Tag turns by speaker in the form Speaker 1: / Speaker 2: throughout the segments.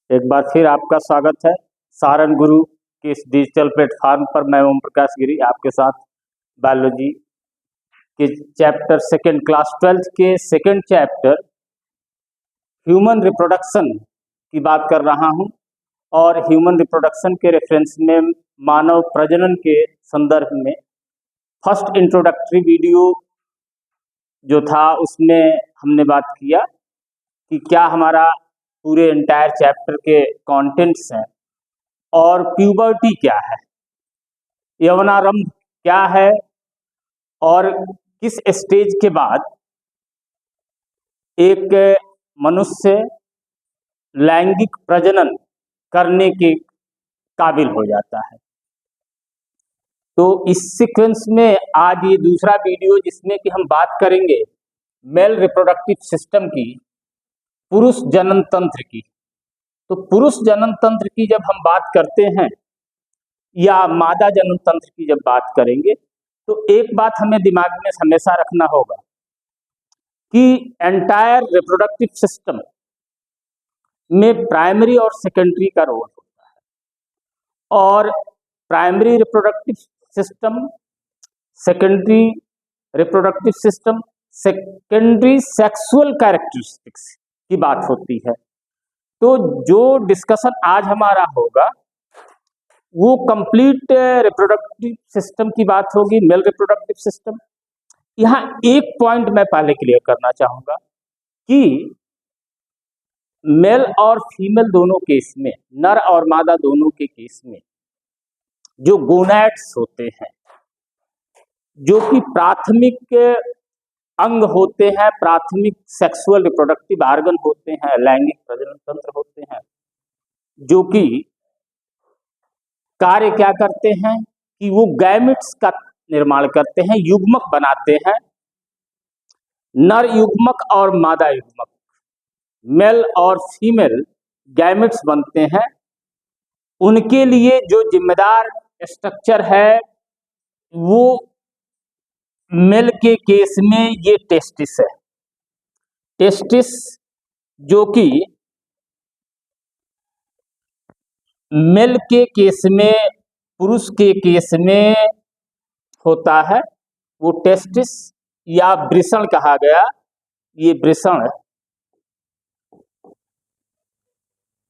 Speaker 1: एक बार फिर आपका स्वागत है सारण गुरु के इस डिजिटल प्लेटफॉर्म पर। मैं ओम प्रकाश गिरी आपके साथ बायोलॉजी के चैप्टर सेकंड क्लास 12 के सेकंड चैप्टर ह्यूमन रिप्रोडक्शन की बात कर रहा हूं। और ह्यूमन रिप्रोडक्शन के रेफरेंस में मानव प्रजनन के संदर्भ में फर्स्ट इंट्रोडक्टरी वीडियो जो था उसमें हमने बात किया कि क्या हमारा पूरे एंटायर चैप्टर के कंटेंट्स हैं और प्यूबर्टी क्या है, यवनारंभ क्या है और किस स्टेज के बाद एक मनुष्य लैंगिक प्रजनन करने के काबिल हो जाता है। तो इस सीक्वेंस में आज ये दूसरा वीडियो जिसमें कि हम बात करेंगे मेल रिप्रोडक्टिव सिस्टम की, पुरुष जनन तंत्र की। तो पुरुष जनन तंत्र की जब हम बात करते हैं या मादा जनन तंत्र की जब बात करेंगे तो एक बात हमें दिमाग में हमेशा रखना होगा कि एंटायर रिप्रोडक्टिव सिस्टम में प्राइमरी और सेकेंडरी का रोल होता है। और primary reproductive system, secondary reproductive system, secondary sexual characteristics की बात होती है। तो जो डिस्कशन आज हमारा होगा वो कंप्लीट रिप्रोडक्टिव सिस्टम की बात होगी, मेल रिप्रोडक्टिव सिस्टम। यहाँ एक पॉइंट मैं पहले क्लियर करना चाहूंगा कि मेल और फीमेल दोनों केस में, नर और मादा दोनों के केस में जो गोनैड्स होते हैं, जो कि प्राथमिक अंग होते हैं, प्राथमिक सेक्सुअल रिप्रोडक्टिव आर्गन होते हैं, लैंगिक प्रजनन तंत्र होते हैं, जो कि कार्य क्या करते हैं कि वो गैमेट्स का निर्माण करते हैं, युग्मक बनाते हैं, नर युग्मक और मादा युग्मक, मेल और फीमेल गैमेट्स बनते हैं। उनके लिए जो जिम्मेदार स्ट्रक्चर है वो मेल के केस में ये टेस्टिस है। टेस्टिस जो कि मेल के केस में, पुरुष के केस में होता है, वो टेस्टिस या वृषण कहा गया, ये वृषण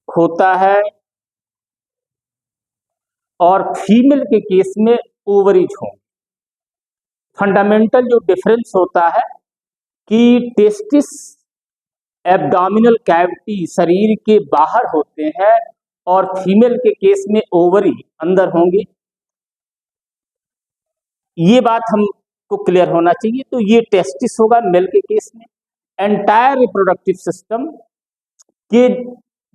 Speaker 1: होता है। और फीमेल के केस में ओवरीज होंगे। फंडामेंटल जो डिफरेंस होता है कि टेस्टिस एब्डोमिनल कैविटी शरीर के बाहर होते हैं और फीमेल के केस में ओवरी अंदर होंगे। ये बात हमको क्लियर होना चाहिए। तो ये टेस्टिस होगा मेल के केस में। एंटायर रिप्रोडक्टिव सिस्टम के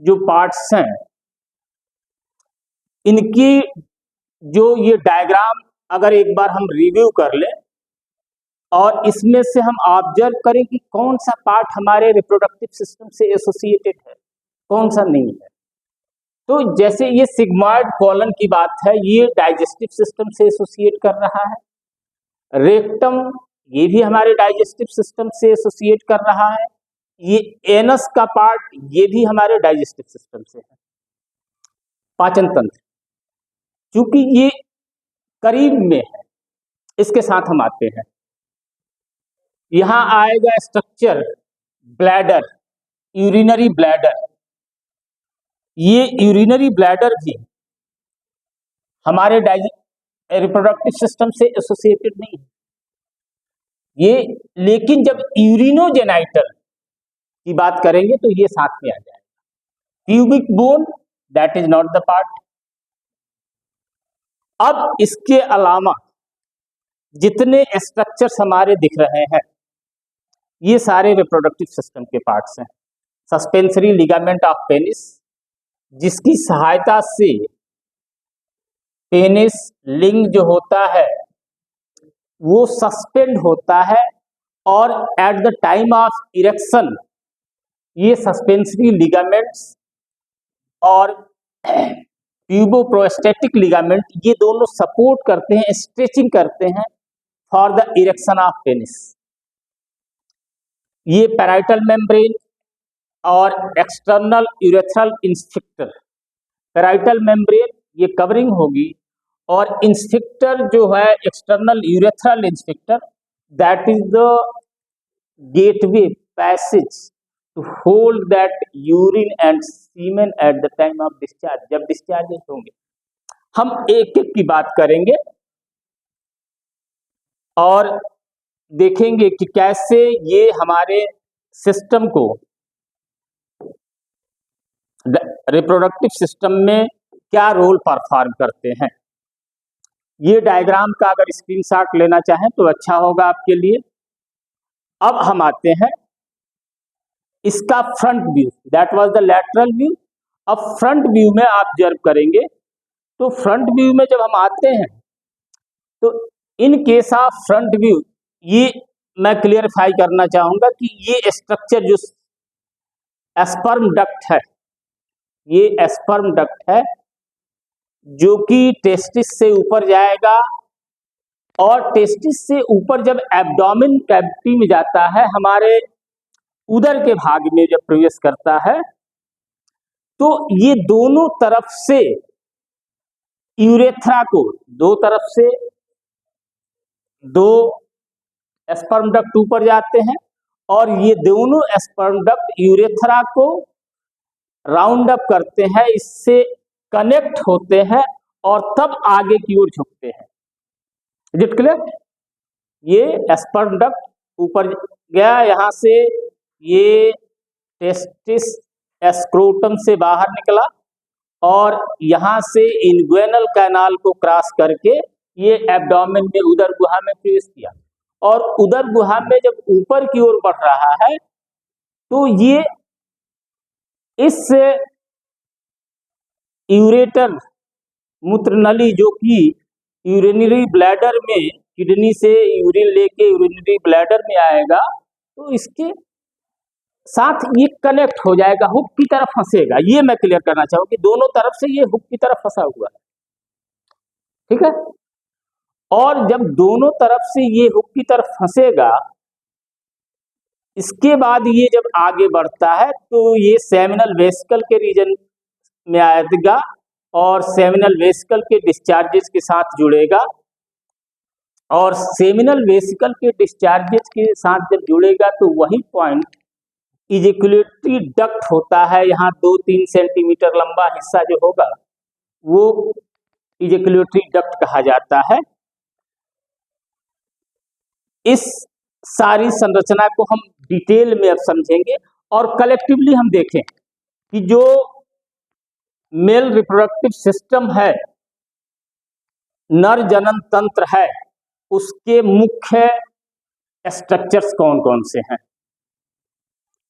Speaker 1: जो पार्ट्स हैं, इनकी जो ये डायग्राम अगर एक बार हम रिव्यू कर लें और इसमें से हम ऑब्जर्व करें कि कौन सा पार्ट हमारे रिप्रोडक्टिव सिस्टम से एसोसिएटेड है, कौन सा नहीं है। तो जैसे ये सिग्मॉइड कॉलन की बात है, ये डाइजेस्टिव सिस्टम से एसोसिएट कर रहा है। रेक्टम ये भी हमारे डाइजेस्टिव सिस्टम से एसोसिएट कर रहा है। ये एनस का पार्ट ये भी हमारे डाइजेस्टिव सिस्टम से है। पाचन तंत्र चूंकि ये करीब में है, इसके साथ हम आते हैं। यहां आएगा स्ट्रक्चर ब्लैडर, यूरिनरी ब्लैडर। ये यूरिनरी ब्लैडर भी हमारे रिप्रोडक्टिव सिस्टम से एसोसिएटेड नहीं है ये, लेकिन जब यूरिनोजेनाइटल की बात करेंगे तो ये साथ में आ जाएगा। Pubic bone that is not the part. अब इसके अलावा जितने स्ट्रक्चर्स हमारे दिख रहे हैं ये सारे रिप्रोडक्टिव सिस्टम के पार्ट्स हैं। सस्पेंसरी लिगामेंट ऑफ पेनिस, जिसकी सहायता से पेनिस लिंग जो होता है वो सस्पेंड होता है और eight the time of erection ये सस्पेंसरी लिगामेंट्स और ट्यूबोप्रोस्टेटिक लिगामेंट ये दोनों सपोर्ट करते हैं, स्ट्रेचिंग करते हैं for the erection of penis. ये पैराइटल मेम्ब्रेन और external urethral sphincter. Parietal membrane ये कवरिंग होगी और इंस्फिक्टर जो है external urethral sphincter, that is the gateway passage to hold that urine and semen at the time of discharge. जब discharge होंगे हम एक एक की बात करेंगे और देखेंगे कि कैसे ये हमारे सिस्टम को, रिप्रोडक्टिव सिस्टम में क्या रोल परफॉर्म करते हैं। ये डायग्राम का अगर स्क्रीनशॉट लेना चाहें तो अच्छा होगा आपके लिए। अब हम आते हैं इसका front view, that was the lateral view. अब फ्रंट व्यू में आप ऑब्जर्व करेंगे तो फ्रंट व्यू में जब हम आते हैं तो in case of front view, ये मैं क्लियरिफाई करना चाहूंगा कि ये स्ट्रक्चर जो स्पर्म डक्ट है, ये स्पर्म डक्ट है जो कि टेस्टिस से ऊपर जाएगा और टेस्टिस से ऊपर जब एब्डोमेन कैविटी में जाता है, हमारे उदर के भाग में जब प्रवेश करता है, तो ये दोनों तरफ से यूरेथ्रा को, दो तरफ से दो स्पर्म डक्ट ऊपर जाते हैं और ये दोनों स्पर्म डक्ट यूरेथ्रा को राउंड अप करते हैं, इससे कनेक्ट होते हैं और तब आगे की ओर झुकते हैं। Is it clear? ये स्पर्म डक्ट ऊपर गया, यहां से ये टेस्टिस स्क्रोटम से बाहर निकला और यहां से इन्गुइनल कैनाल को क्रॉस करके ये एब्डोमेन में उदर गुहा में प्रवेश किया और उदर गुहा में जब ऊपर की ओर बढ़ रहा है तो ये इस यूरेटर मूत्रनली जो कि यूरिनरी ब्लैडर में किडनी से यूरिन लेके यूरिनरी ब्लैडर में आएगा, तो इसके साथ ये कनेक्ट हो जाएगा, हुक की तरफ फंसेगा। ये मैं क्लियर करना चाहूँ कि दोनों तरफ से ये हुक की तरफ फंसा हुआ है, ठीक है। और जब दोनों तरफ से ये हुक की तरफ फंसेगा, इसके बाद ये जब आगे बढ़ता है तो ये सेमिनल वेसिकल के रीजन में आएगा और सेमिनल वेसिकल के डिस्चार्जेस के साथ जुड़ेगा और सेमिनल वेसिकल के डिस्चार्जेस के साथ जब जुड़ेगा तो वही पॉइंट इजैक्युलेटरी डक्ट होता है। यहाँ 2-3 सेंटीमीटर लंबा हिस्सा जो होगा वो इजैक्युलेटरी डक्ट कहा जाता है। इस सारी संरचना को हम डिटेल में अब समझेंगे और कलेक्टिवली हम देखें कि जो मेल रिप्रोडक्टिव सिस्टम है, नर जनन तंत्र है, उसके मुख्य स्ट्रक्चर्स कौन कौन से हैं।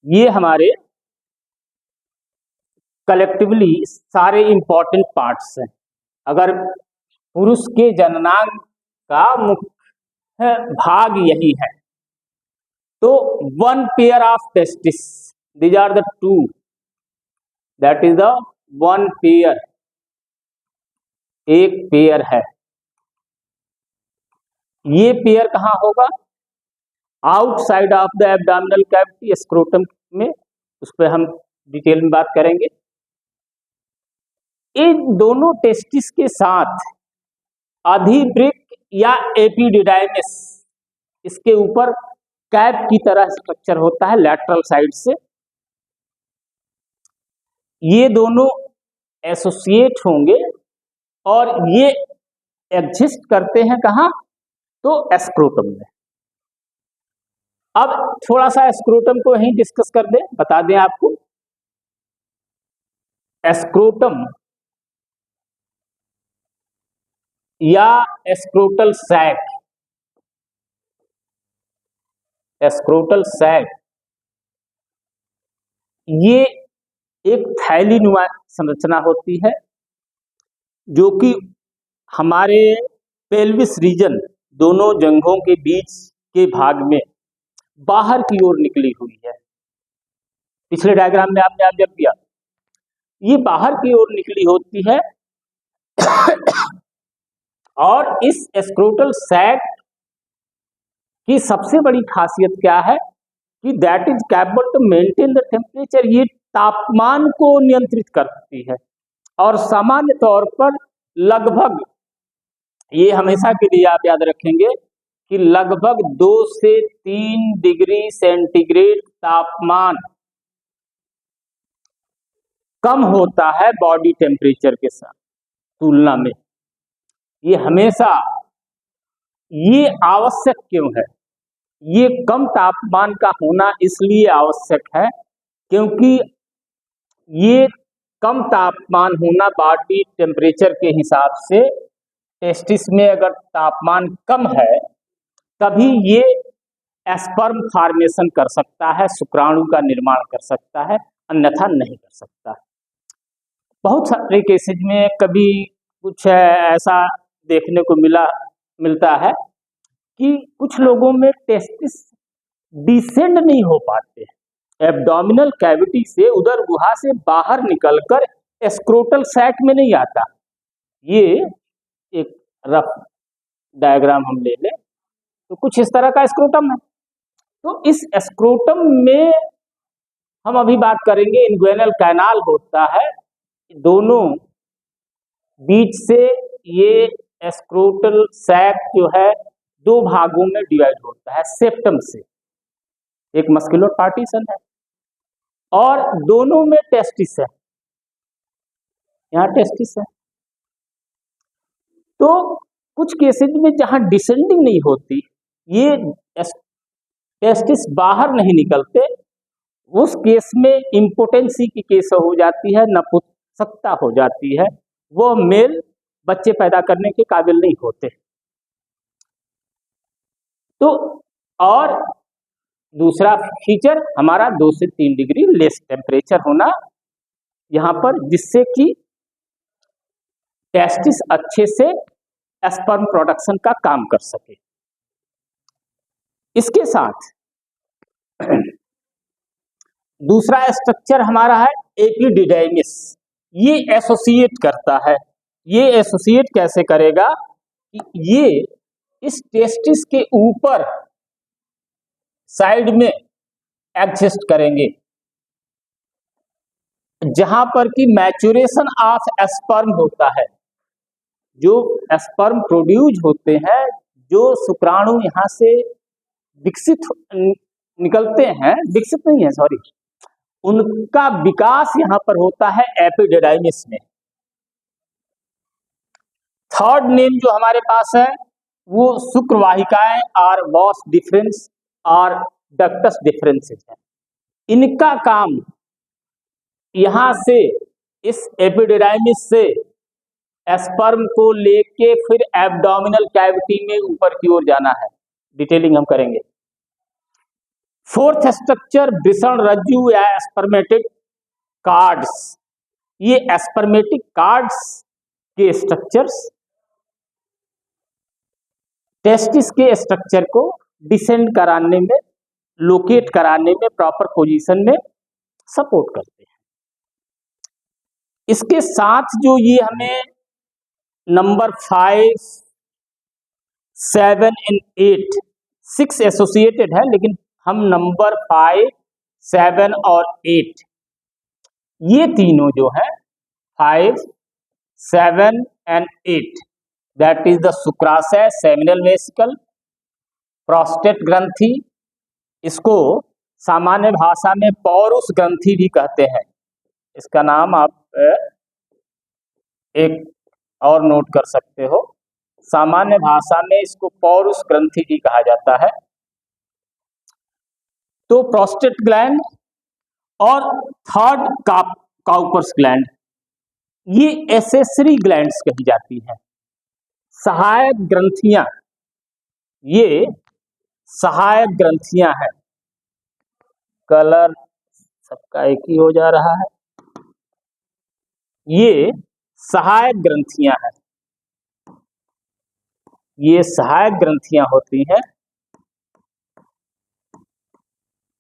Speaker 1: ये हमारे कलेक्टिवली सारे इंपॉर्टेंट पार्ट्स हैं। अगर पुरुष के जननांग का मुख्य भाग यही है तो one pair of testis, these are the two, that is the one pair, एक पेयर है। ये पेयर कहां होगा? Outside of the abdominal cavity, scrotum में, उस पर हम डिटेल में बात करेंगे। इन दोनों टेस्टिस के साथ अधिवृक्क या एपिडिडाइमिस, इसके ऊपर कैप की तरह स्ट्रक्चर होता है लैटरल साइड से। ये दोनों एसोसिएट होंगे और ये एग्जिस्ट करते हैं कहां? तो स्क्रोटम में। अब थोड़ा सा स्क्रोटम को यहीं डिस्कस कर दें, बता दें आपको। स्क्रोटम या स्क्रोटल सैक, स्क्रोटल सैक ये एक थैलीनुमा संरचना होती है जो कि हमारे पेल्विस रीजन, दोनों जंघों के बीच के भाग में बाहर की ओर निकली हुई है। पिछले डायग्राम में आपने ऑब्जर्व किया, ये बाहर की ओर निकली होती है और इस स्क्रोटल सैक की सबसे बड़ी खासियत क्या है कि that is capable to maintain the temperature, ये तापमान को नियंत्रित करती है। और सामान्य तौर पर लगभग, ये हमेशा के लिए आप याद रखेंगे कि लगभग 2 से 3 डिग्री सेंटीग्रेड तापमान कम होता है बॉडी टेम्परेचर के साथ तुलना में। ये हमेशा, ये आवश्यक क्यों है? ये कम तापमान का होना इसलिए आवश्यक है क्योंकि ये कम तापमान होना बॉडी टेम्परेचर के हिसाब से, टेस्टिस में अगर तापमान कम है तभी ये स्पर्म फॉर्मेशन कर सकता है, शुक्राणु का निर्माण कर सकता है, अन्यथा नहीं कर सकता। बहुत सारे केसेज में कभी कुछ ऐसा देखने को मिलता है कि कुछ लोगों में टेस्टिस डिसेंड नहीं हो पाते, एब्डोमिनल कैविटी से, उदर गुहा से बाहर निकलकर स्क्रोटल सैक में नहीं आता। ये एक रफ डायग्राम हम ले लें तो कुछ इस तरह का स्क्रोटम है। तो इस स्क्रोटम में हम अभी बात करेंगे, इन्ग्वेनल कैनाल होता है, दोनों बीच से ये स्क्रोटल सैक जो है 2 भागों में डिवाइड होता है सेप्टम से, एक मस्कुलर पार्टीशन है और दोनों में टेस्टिस है, यहाँ टेस्टिस है। तो कुछ केसेज में जहां डिसेंडिंग नहीं होती, ये टेस्टिस बाहर नहीं निकलते, उस केस में इम्पोटेंसी की केस हो जाती है, नपुंसकता हो जाती है, वो मेल बच्चे पैदा करने के काबिल नहीं होते। तो और दूसरा फीचर हमारा 2 से 3 डिग्री लेस टेम्परेचर होना यहाँ पर, जिससे कि टेस्टिस अच्छे से स्पर्म प्रोडक्शन का काम कर सके। इसके साथ दूसरा स्ट्रक्चर हमारा है एपिडिडाइमिस, ये एसोसिएट करता है। ये एसोसिएट कैसे करेगा कि ये इस टेस्टिस के ऊपर साइड में एग्जिस्ट करेंगे, जहां पर कि मैच्योरेशन ऑफ स्पर्म होता है, जो स्पर्म प्रोड्यूस होते हैं, जो शुक्राणु यहाँ से विकसित निकलते हैं, विकसित नहीं है सॉरी, उनका विकास यहाँ पर होता है एपिडिडाइमिस में। थर्ड नेम जो हमारे पास है वो शुक्रवाहिकाएं और वॉस डिफरेंस और डक्टस डिफरेंसेस है। इनका काम यहाँ से, इस एपिडिडाइमिस से स्पर्म को लेके फिर एब्डोमिनल कैविटी में ऊपर की ओर जाना है, डिटेलिंग हम करेंगे। फोर्थ स्ट्रक्चर वृषण रज्जु या स्पर्मेटिक कार्ड्स, ये स्पर्मेटिक कार्ड्स के स्ट्रक्चर्स टेस्टिस के स्ट्रक्चर को डिसेंड कराने में, लोकेट कराने में, प्रॉपर पोजीशन में सपोर्ट करते हैं। इसके साथ जो ये हमें नंबर 5, 7 एंड 8, 6 एसोसिएटेड है, लेकिन हम नंबर 5, 7 और 8, ये तीनों जो है 5, 7 एंड 8, दैट इज द शुक्राशय, सेमिनल वेसिकल, प्रोस्टेट ग्रंथि, इसको सामान्य भाषा में पौरुष ग्रंथि भी कहते हैं। इसका नाम आप एक और नोट कर सकते हो, सामान्य भाषा में इसको पौरुष ग्रंथि भी कहा जाता है। तो प्रोस्टेट ग्लैंड और थर्ड काउपर्स ग्लैंड, ये एसेसरी ग्लैंड्स कही जाती हैं, सहायक ग्रंथियां, ये सहायक ग्रंथियां हैं। कलर सबका एक ही हो जा रहा है, ये सहायक ग्रंथियां हैं, ये सहायक ग्रंथियां होती हैं।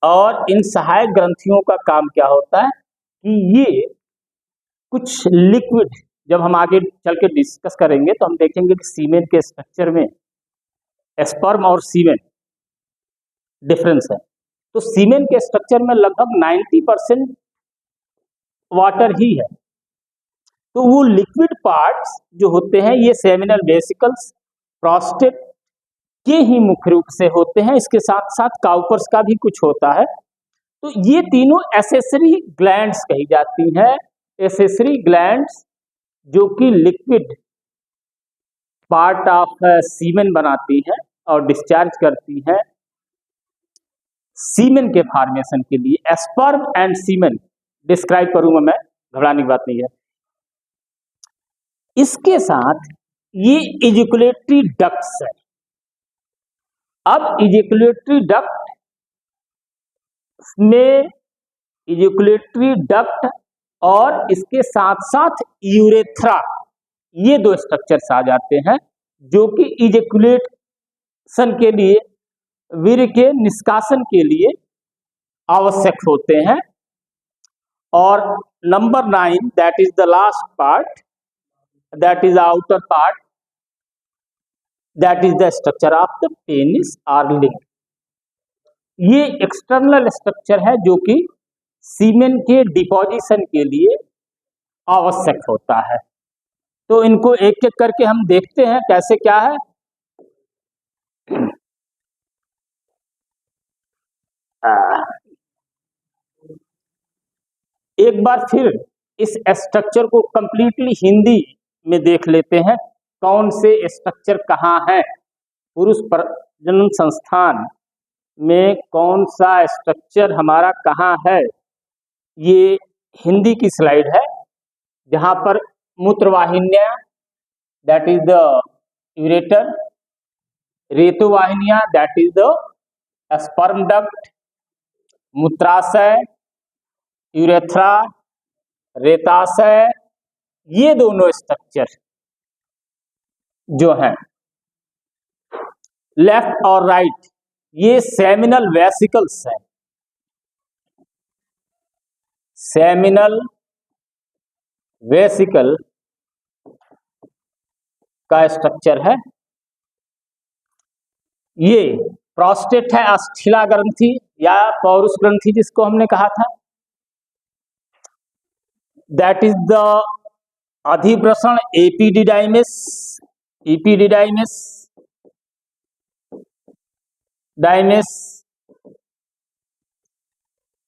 Speaker 1: और इन सहायक ग्रंथियों का काम क्या होता है कि ये कुछ लिक्विड, जब हम आगे चल के डिस्कस करेंगे तो हम देखेंगे कि सीमेन के स्ट्रक्चर में स्पर्म और सीमेन डिफरेंस है। तो सीमेन के स्ट्रक्चर में लगभग 90% वाटर ही है। तो वो लिक्विड पार्ट्स जो होते हैं ये सेमिनल वेसिकल्स, प्रोस्टेट के ही मुख्य रूप से होते हैं। इसके साथ साथ काउपर्स का भी कुछ होता है। तो ये तीनों एसेसरी ग्लैंड्स कही जाती हैं। एसेसरी ग्लैंड्स जो कि लिक्विड पार्ट ऑफ सीमेन बनाती हैं और डिस्चार्ज करती हैं सीमेन के फॉर्मेशन के लिए। स्पर्म एंड सीमेन डिस्क्राइब करूंगा मैं, घबराने की बात नहीं है। इसके साथ ये इजैकुलेटरी डक्ट्स है। अब इजैकुलेटरी डक्ट में इजैकुलेटरी डक्ट और इसके साथ साथ यूरेथ्रा, ये दो स्ट्रक्चर्स आ जाते हैं जो कि इजैकुलेशन के लिए, वीर्य के निष्कासन के लिए आवश्यक होते हैं। और number 9 that is the last part, that is outer part, that is the structure of the penis और लिंग। ये एक्सटर्नल स्ट्रक्चर है जो कि सीमेन के डिपोजिशन के लिए आवश्यक होता है। तो इनको एक एक करके हम देखते हैं कैसे क्या है। एक बार फिर इस स्ट्रक्चर को कंप्लीटली हिंदी में देख लेते हैं, कौन से स्ट्रक्चर कहाँ है। पुरुष प्रजनन संस्थान में कौन सा स्ट्रक्चर हमारा कहाँ है, ये हिंदी की स्लाइड है, जहां पर मूत्रवाहिनियां दैट इज द यूरेटर, रेतुवाहिनियां that is the sperm duct, मूत्राशय, यूरेथ्रा, रेताशय, ये दोनों स्ट्रक्चर जो हैं लेफ्ट और राइट, ये सेमिनल वेसिकल्स हैं। सेमिनल वेसिकल का स्ट्रक्चर है। ये प्रोस्टेट है, अस्थिला ग्रंथि या पौरुष ग्रंथि जिसको हमने कहा था, दैट इज द अधिवृषण एपिडिडाइमिस, एपिडिडाइमिस डाइमिस,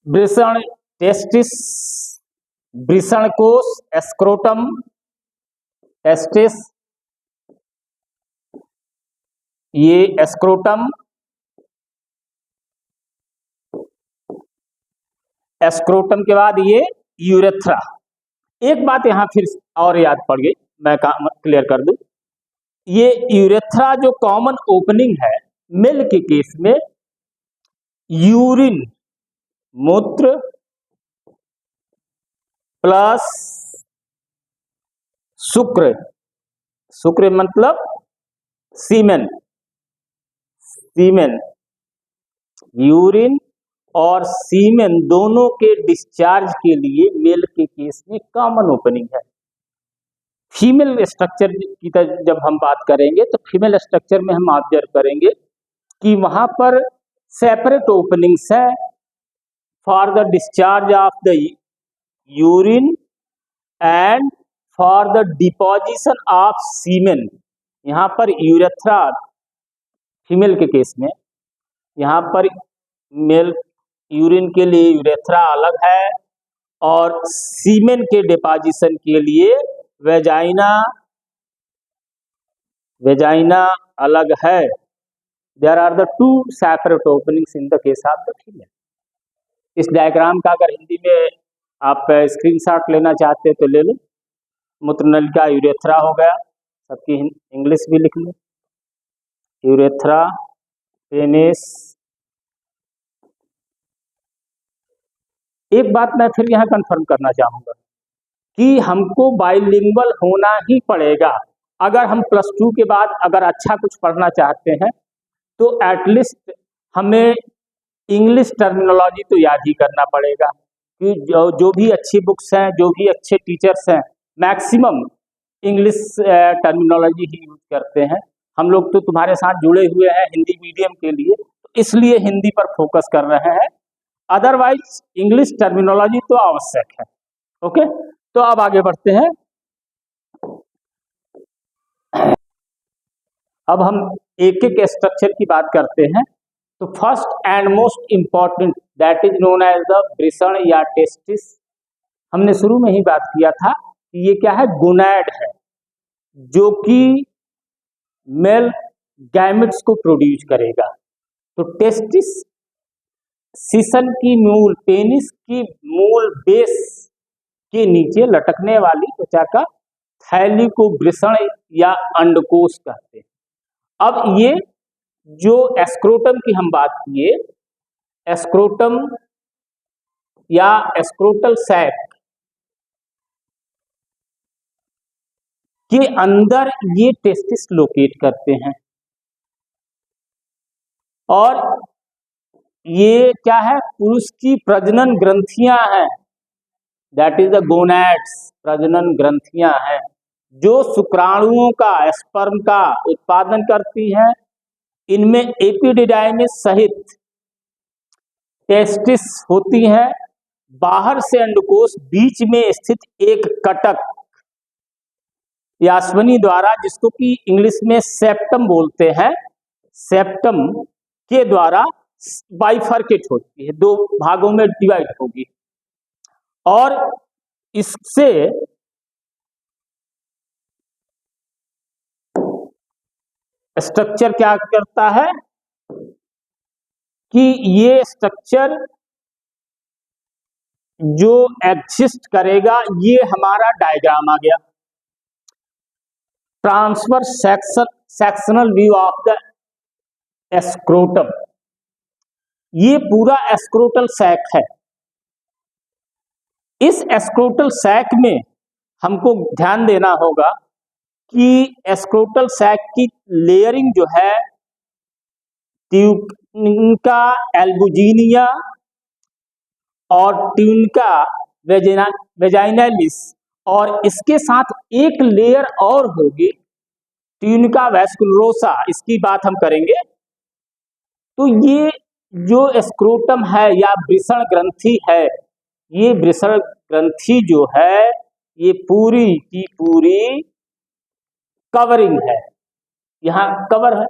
Speaker 1: वृषण टेस्टिस, वृषण कोश, स्क्रोटम टेस्टिस, ये स्क्रोटम, स्क्रोटम के बाद ये यूरेथ्रा। एक बात यहां फिर और याद पड़ गई, मैं क्लियर कर दूं। ये यूरेथ्रा जो कॉमन ओपनिंग है मेल के केस में, यूरिन मूत्र प्लस शुक्र, शुक्र मतलब सीमेन, सीमेन, यूरिन और सीमेन दोनों के डिस्चार्ज के लिए मेल के केस में कॉमन ओपनिंग है। फीमेल स्ट्रक्चर की जब हम बात करेंगे तो फीमेल स्ट्रक्चर में हम ऑब्जर्व करेंगे कि वहां पर सेपरेट ओपनिंग्स है for the discharge of the urine and for the deposition of semen. यहाँ पर यूरेथ्रा फीमेल के केस में, यहाँ पर मेल यूरिन के लिए यूरेथ्रा अलग है और सीमेन के डिपोजिशन के लिए वेजाइना, वेजाइना अलग है। There are the two separate openings in the case of the female. इस डायग्राम का अगर हिंदी में आप स्क्रीनशॉट लेना चाहते हैं तो ले लो। मूत्रनलिका यूरेथ्रा हो गया, सबकी इंग्लिश भी लिख लो, यूरेथ्रा, पेनिस। एक बात मैं फिर यहाँ कंफर्म करना चाहूंगा कि हमको बाइलिंगुअल होना ही पड़ेगा। अगर हम +2 के बाद अगर अच्छा कुछ पढ़ना चाहते हैं तो एटलीस्ट हमें इंग्लिश टर्मिनोलॉजी तो याद ही करना पड़ेगा कि जो भी अच्छी बुक्स हैं, जो भी अच्छे टीचर्स हैं, मैक्सिमम इंग्लिश टर्मिनोलॉजी ही यूज करते हैं। हम लोग तो तुम्हारे साथ जुड़े हुए हैं हिंदी मीडियम के लिए, तो इसलिए हिंदी पर फोकस कर रहे हैं, अदरवाइज इंग्लिश टर्मिनोलॉजी तो आवश्यक है। ओके, तो अब आगे बढ़ते हैं। अब हम एक एक स्ट्रक्चर की बात करते हैं। तो first and most important that is known as the वृषण या टेस्टिस। हमने शुरू में ही बात किया था कि ये क्या है, गोनैड है, जो कि मेल गैमेट्स को प्रोड्यूस करेगा। तो टेस्टिस सीसन की मूल, पेनिस की मूल बेस के नीचे लटकने वाली त्वचा का थैली को वृषण या अंडकोश कहते हैं। अब ये जो एस्क्रोटम की हम बात किए, एस्क्रोटम या एस्क्रोटल सैक के अंदर ये टेस्टिस लोकेट करते हैं। और ये क्या है, पुरुष की प्रजनन ग्रंथियां हैं, दैट इज द गोनैड्स, प्रजनन ग्रंथियां हैं जो शुक्राणुओं का, स्पर्म का उत्पादन करती हैं। इनमें एपिडिडाइमिस सहित टेस्टिस होती हैं। बाहर से अंडकोश, बीच में स्थित एक कटक यास्वनी द्वारा, जिसको कि इंग्लिश में सेप्टम बोलते हैं, सेप्टम के द्वारा बाइफर्केट होती है, दो भागों में डिवाइड होगी। और इससे स्ट्रक्चर क्या करता है कि ये स्ट्रक्चर जो एग्जिस्ट करेगा, ये हमारा डायग्राम आ गया, transverse sectional view of the scrotum. ये पूरा एस्क्रोटल सैक है। इस एस्क्रोटल सैक में हमको ध्यान देना होगा कि एस्क्रोटल सैक की लेयरिंग जो है, ट्यूनिका एल्बुजिनिया और ट्यूनिका वेजाइनलिस, और इसके साथ एक लेयर और होगी, ट्यूनिका वैस्कुलरोसा, इसकी बात हम करेंगे। तो ये जो स्क्रोटम है या वृषण ग्रंथि है, ये वृषण ग्रंथि जो है, ये पूरी की पूरी कवरिंग है, यहाँ कवर है।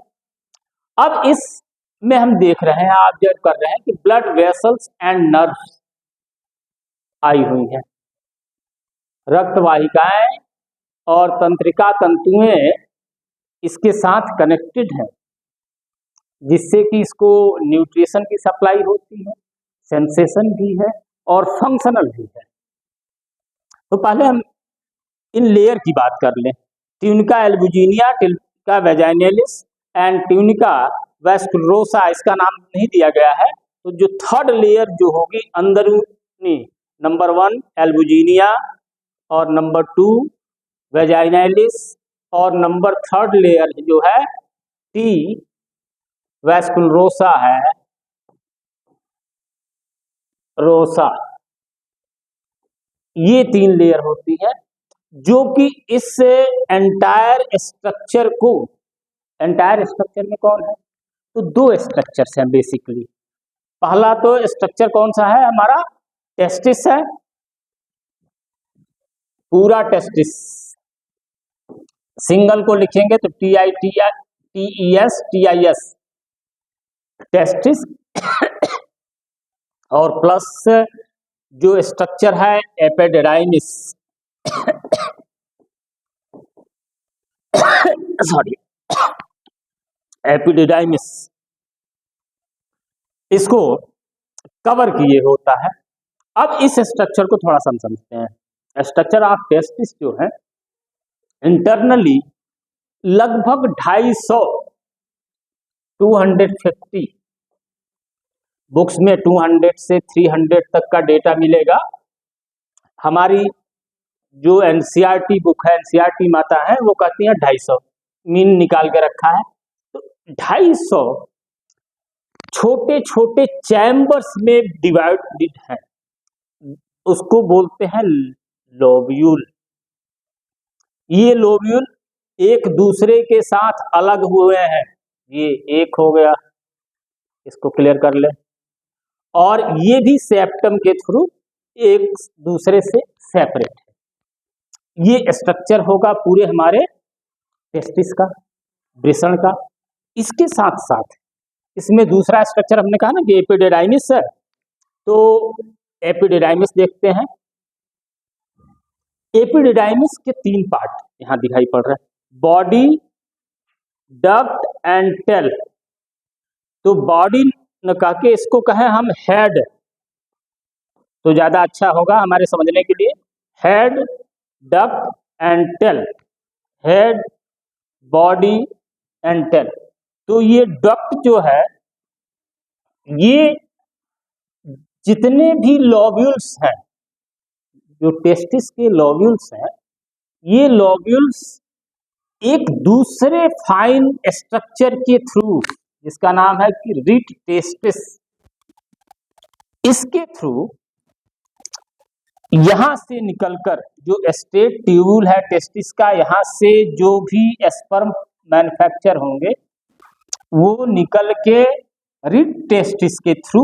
Speaker 1: अब इसमें हम देख रहे हैं, ऑब्जर्व कर रहे हैं कि ब्लड वेसल्स एंड नर्व्स आई हुई हैं, रक्त वाहिकाएं और तंत्रिका तंतुएं इसके साथ कनेक्टेड हैं, जिससे कि इसको न्यूट्रिशन की सप्लाई होती है, सेंसेशन भी है और फंक्शनल भी है। तो पहले हम इन लेयर की बात कर लें। Tunica albuginea, tunica vaginalis and tunica vasculosa, इसका नाम नहीं दिया गया है। तो जो थर्ड लेयर जो होगी अंदरूनी, नंबर 1 एल्बुजिनिया और नंबर 2 वेजाइनलिस, और नंबर 3 लेयर जो है टी वैस्कुलरोसा है, रोसा। ये 3 लेयर होती है जो कि इस एंटायर स्ट्रक्चर को, एंटायर स्ट्रक्चर में कौन है, तो 2 स्ट्रक्चर्स हैं बेसिकली। पहला तो स्ट्रक्चर कौन सा है हमारा, टेस्टिस है, पूरा टेस्टिस, सिंगल को लिखेंगे तो TES, टेस्टिस, और प्लस जो स्ट्रक्चर है एपिडिडाइमिस, सॉरी, एपिडिडाइमिस, इसको कवर किए होता है। अब इस स्ट्रक्चर को थोड़ा सा समझते हैं। स्ट्रक्चर ऑफ टेस्टिस जो है, इंटरनली लगभग 250 बुक्स में 200 से 300 तक का डेटा मिलेगा। हमारी जो एनसीईआरटी बुक है, एनसीईआरटी माता है, वो कहती है 250, मीन निकाल के रखा है। तो 250 छोटे छोटे चैम्बर्स में डिवाइडेड है, उसको बोलते हैं लोब्यूल। ये लोब्यूल एक दूसरे के साथ अलग हुए हैं, ये एक हो गया, इसको क्लियर कर ले। और ये भी सेप्टम के थ्रू एक दूसरे से सेपरेट है। ये स्ट्रक्चर होगा पूरे हमारे टेस्टिस का, वृषण का। इसके साथ साथ इसमें दूसरा स्ट्रक्चर हमने कहा ना कि एपिडिडाइमिस है, तो एपिडिडाइमिस देखते हैं। एपिडिडाइमिस के 3 पार्ट यहां दिखाई पड़ रहे हैं, बॉडी, डक्ट एंड टेल। तो बॉडी न कह के इसको कहें हम हेड तो ज्यादा अच्छा होगा हमारे समझने के लिए। Head, duct and tail, head, body and tail. तो ये डक्ट जो है, ये जितने भी लॉब्यूल्स हैं, जो टेस्टिस के लॉब्यूल्स हैं, ये लॉब्यूल्स एक दूसरे फाइन स्ट्रक्चर के थ्रू, जिसका नाम है कि रिट टेस्टिस, इसके थ्रू यहां से निकलकर जो स्टेट ट्यूबुल है टेस्टिस का, यहां से जो भी स्पर्म मैन्युफैक्चर होंगे वो निकल के रिट टेस्टिस के थ्रू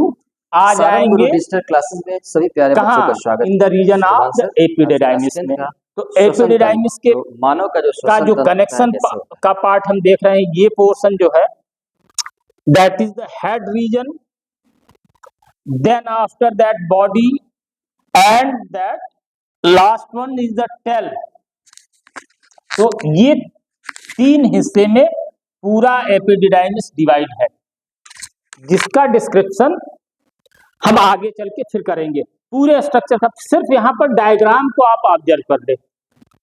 Speaker 1: आ जाएंगे
Speaker 2: डिजिटल क्लासेस में सभी प्यारे बच्चों का स्वागत
Speaker 1: in the region of the epididymis में। तो एपिडिडाइमिस के
Speaker 2: मानव का जो
Speaker 1: कनेक्शन का पार्ट हम देख रहे हैं, ये पोर्शन जो है that is the head region, then after that body and that last one is the tail. तो ये 3 हिस्से में पूरा एपिडिडाइमिस डिवाइड है, जिसका डिस्क्रिप्शन हम आगे चल के फिर करेंगे। पूरे स्ट्रक्चर का सिर्फ यहाँ पर डायग्राम को आप ऑब्जर्व कर ले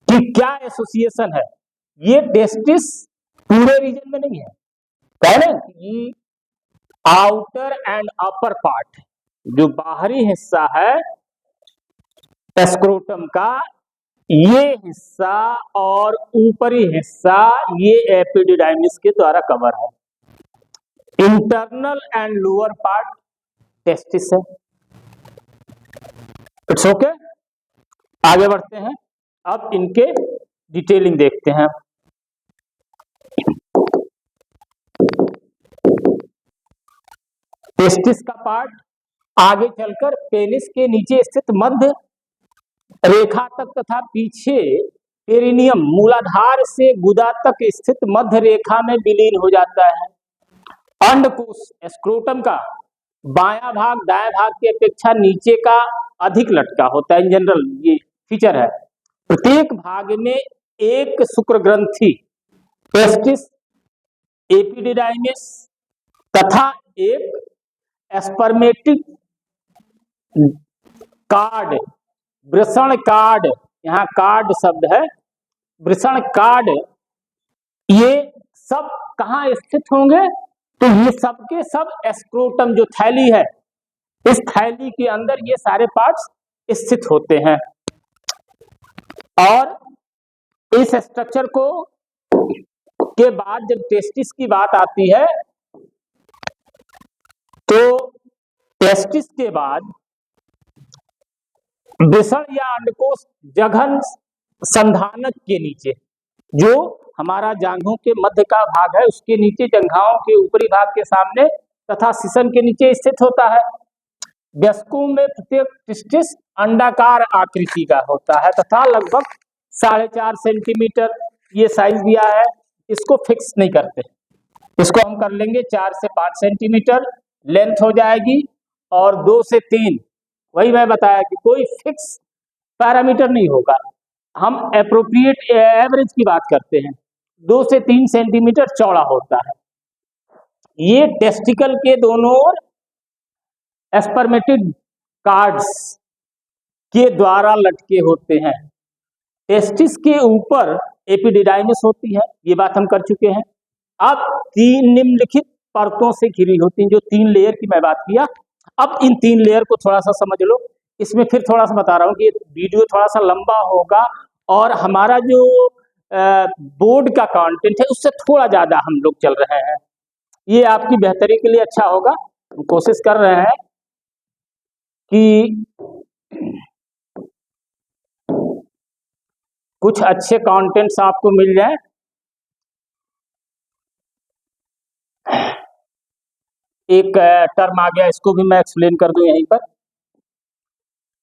Speaker 1: कि क्या एसोसिएशन है। ये टेस्टिस पूरे रीजन में नहीं है, पहले ये आउटर एंड अपर पार्ट, जो बाहरी हिस्सा है स्क्रोटम का, ये हिस्सा और ऊपरी हिस्सा ये एपिडिडाइमिस के द्वारा कवर है। Internal and lower part testis है। इट्स ओके, आगे बढ़ते हैं। अब इनके डिटेलिंग देखते हैं। टेस्टिस का पार्ट आगे चलकर पेनिस के नीचे स्थित मध्य रेखा तक तथा पीछे पेरिनियम मूलाधार से गुदा तक स्थित मध्य रेखा में विलीन हो जाता है। अंडकोश स्क्रोटम का बायां भाग दाएं भाग की अपेक्षा नीचे का अधिक लटका होता है। इन जनरल ये फीचर है। प्रत्येक भाग में एक शुक्र ग्रंथि टेस्टिस, एपिडिडाइमिस तथा एक स्पर्मेटिक कार्ड, वृषण कार्ड, यहाँ कार्ड शब्द है, वृषण कार्ड, ये सब कहाँ स्थित होंगे? तो ये सब के सब स्क्रोटम जो थैली है, इस थैली के अंदर ये सारे पार्ट्स स्थित होते हैं। और इस स्ट्रक्चर को के बाद जब टेस्टिस की बात आती है, तो टेस्टिस के बाद वृषण या अंडकोश जघन संधानक के नीचे, जो हमारा जांघों के मध्य का भाग है, उसके नीचे जंघाओं के ऊपरी भाग के सामने तथा सिसन के नीचे स्थित होता है। वयस्कों में प्रत्येक टेस्टिस अंडाकार आकृति का होता है तथा लगभग 4.5 सेंटीमीटर ये साइज दिया है। इसको फिक्स नहीं करते, इसको हम कर लेंगे 4 से 5 सेंटीमीटर लेंथ हो जाएगी, और 2 से 3, वही मैं बताया कि कोई फिक्स पैरामीटर नहीं होगा, हम एप्रोप्रिएट एवरेज की बात करते हैं। 2 से 3 सेंटीमीटर चौड़ा होता है। ये टेस्टिकल के दोनों ओर स्पर्मेटिड कार्ड्स के द्वारा लटके होते हैं। टेस्टिस के ऊपर एपिडिडाइमिस होती है, ये बात हम कर चुके हैं। अब 3 निम्नलिखित परतों से घिरी होती हैं, जो 3 लेयर की मैं बात किया। अब इन 3 लेयर को थोड़ा सा समझ लो। इसमें फिर थोड़ा सा बता रहा हूँ कि वीडियो थोड़ा सा लंबा होगा और हमारा जो बोर्ड का कंटेंट है उससे थोड़ा ज्यादा हम लोग चल रहे हैं। ये आपकी बेहतरी के लिए अच्छा होगा। हम कोशिश कर रहे हैं कि कुछ अच्छे कंटेंट्स आपको मिल जाए। एक टर्म आ गया, इसको भी मैं एक्सप्लेन कर दूं यहीं पर।